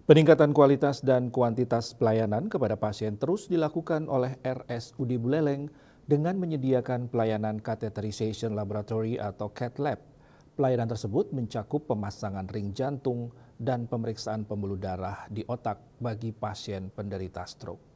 Peningkatan kualitas dan kuantitas pelayanan kepada pasien terus dilakukan oleh RSUD Buleleng dengan menyediakan pelayanan catheterization laboratory atau cath lab. Pelayanan tersebut mencakup pemasangan ring jantung dan pemeriksaan pembuluh darah di otak bagi pasien penderita stroke.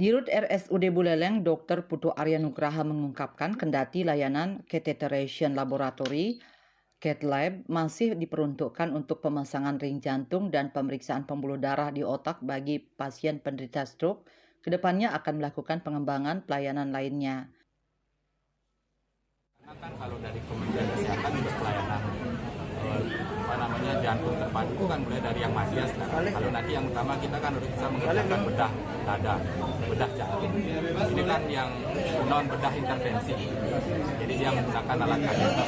Dirut RSUD Buleleng, Dr. Putu Arya Nugraha mengungkapkan kendati layanan catheterization laboratory cath lab masih diperuntukkan untuk pemasangan ring jantung dan pemeriksaan pembuluh darah di otak bagi pasien penderita stroke, kedepannya akan melakukan pengembangan pelayanan lainnya. Karena kan kalau dari Kementerian Kesehatan untuk pelayanan jantung terpadu kan mulai dari yang masih sekarang. Kalau nanti yang utama kita kan harus bisa mengerjakan bedah dada, bedah jantung. Ini kan yang non bedah intervensi. Jadi dia menggunakan alat kateter.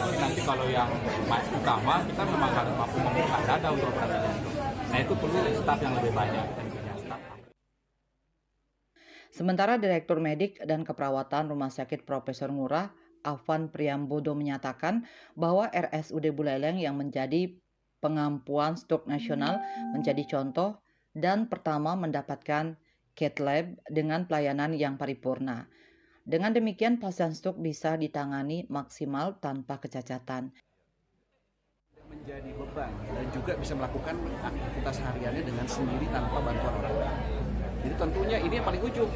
Tapi nanti kalau yang utama kita memang harus mampu membuka dada untuk operasi jantung. Nah itu perlu staf yang lebih banyak. Sementara Direktur Medik dan Keperawatan Rumah Sakit Profesor Ngurah, Afan Priambodo menyatakan bahwa RSUD Buleleng yang menjadi pengampuan stroke nasional menjadi contoh dan pertama mendapatkan cath lab dengan pelayanan yang paripurna. Dengan demikian pasien stroke bisa ditangani maksimal tanpa kecacatan. Menjadi beban dan juga bisa melakukan aktivitas hariannya dengan sendiri tanpa bantuan orang lain. Jadi tentunya ini yang paling ujung.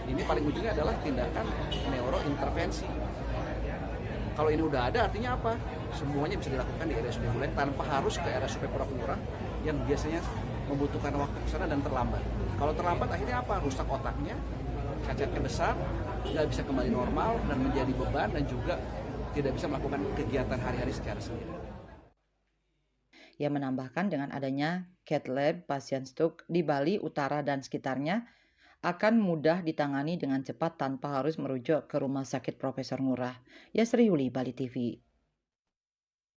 Ini paling ujungnya adalah tindakan neurointervensi. Kalau ini udah ada artinya apa? Semuanya bisa dilakukan di RSUD Buleleng tanpa harus ke RSUD Prof. Ngurah yang biasanya membutuhkan waktu ke sana dan terlambat. Kalau terlambat akhirnya apa? Rusak otaknya, cacatnya besar, nggak bisa kembali normal dan menjadi beban dan juga tidak bisa melakukan kegiatan hari-hari secara sendiri. Ia menambahkan dengan adanya cath lab pasien stroke di Bali Utara dan sekitarnya akan mudah ditangani dengan cepat tanpa harus merujuk ke Rumah Sakit Profesor Ngurah. Yasri Yuli, Bali TV.